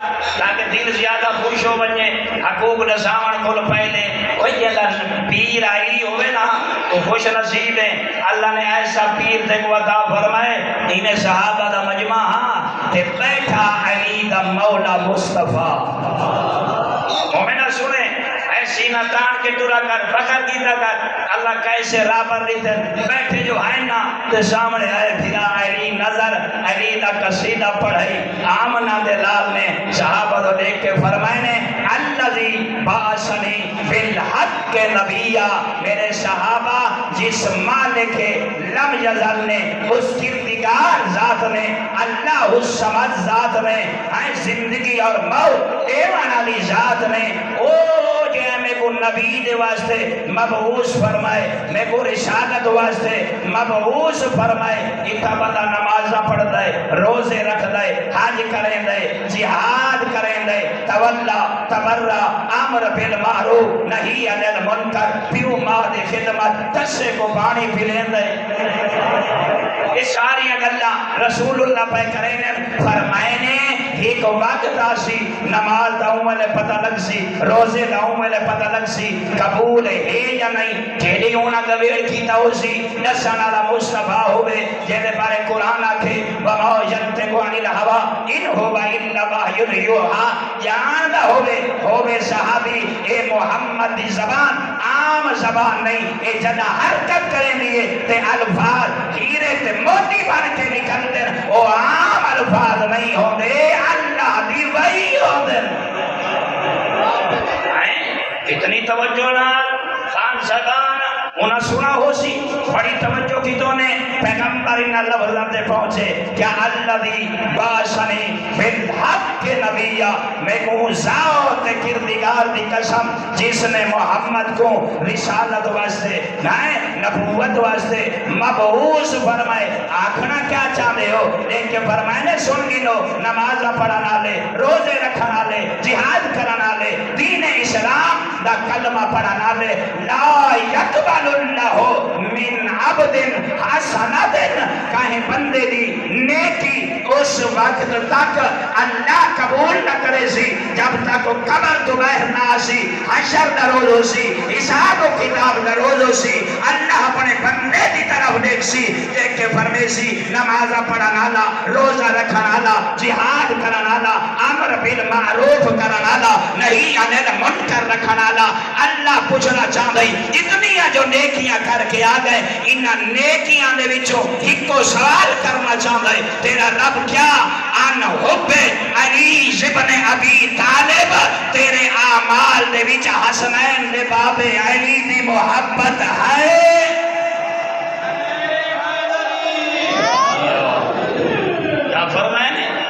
تاکہ دل زیادہ خوش ہو بنے حقوق نساون کو پہلے کوئی اگر پیر آئی ہوئے نا تو خوش نصیب ہے اللہ نے ایسا پیر تے کو عطا فرمائے انہیں صحابہ دا مجمع ہاں تے بیٹھا علی دا مولا مصطفیٰ مومنہ سنیں سینہ تان کے ٹورا کر فخر کیتا کر اللہ کیسے راہ پر لیتے بیٹھے جو ہیں نا تو سامنے آئے پھرا علی نظر علی دا قصیدہ پڑھائی آمنہ دے لال نے صحابہ تو دیکھ کے فرمائنے الذی باسنی بالحق کے نبیہ میرے صحابہ جس مالک لم یزل نے اس کردگار ذات نے اللہ الصمد ذات نے زندگی اور موت ایمان علی ذات نے او جو میں کو نبی دے واسطے مبعوث فرمائے میں کو رسالت واسطے مبعوث فرمائے اتنا بندہ نمازہ پڑھ دے روزے رکھ دے حج کریں دے جہاد کریں دے تولا تبرہ امر بالمعروف نہی عن المنکر پیو ماہ دے خدمت تسے کو پانی پلیں دے یہ ساری اللہ رسول اللہ پہ کریں فرمائنے ایک وقت آسی نماز داؤں میں پتہ لگ سی روزے داؤں میں پتہ لگ سی قبول ہے یا نہیں کھیلی ہونا گویڑ کیتا ہو سی نسان اللہ مصطفیٰ ہوئے جیدے بارے قرآن آکھے وَمَا يَنْتِقُ عَنِ الْهَوَىٰ إِنْ هُوَ إِلَّا وَحْيٌ يُوحَىٰ جاندہ ہوئے صحابی اے محمد دی زبان عام زبان نہیں اے جدہ حرکت کریں لیے تے الفاظ ہیرے تے موٹی بن کے نکلتے او عام الفاظ نہیں ہوندے اللہ دی وحی ہوندے کتنی توجہ نہ خان سگان انہاں سنا ہو سی بڑی توجہ کی تو نے پیغمبر ان اللہ بزرگ دے پہنچے کیا اللہ دی باسنی بالحق کے نبیہ میں کو ذات کردگار دی قسم جس نے محمد کو رسالت واسطے نبوت واسطے مبعوث فرمائے آکھنا کیا چاہتے ہو لیکن فرمائنے سن گنو نماز پڑھنا لے روزے رکھنا لے جہاد کرنا لے دین اسلام دا کلمہ پڑھنا لے لا یقبل اللہ من عبد حسنت کہیں بندے دی نیکی اس وقت تک اللہ قبول نہ کرے سی جب تک قبر تو باہر نہ سی حشر دروز ہو سی حساب و کتاب دروز ہو سی اللہ اپنے بندے دی طرف دیکھ سی دیکھ کے فرمے سی نمازہ پڑھنا لا روزہ رکھنا لا جہاد کرنا لا امر بالمعروف کرنا لا نہیں عن المنکر رکھنا لا اللہ پوچھنا چاہ رہی اتنی جو نیکیاں کر کے آ گئے انہاں نیکیاں دے وچوں ایک کو سوال کرنا چاہ رہے تیرا رب کیا ان حب علی ابن ابی طالب تیرے اعمال دے وچ حسنین دے باب علی دی محبت ہے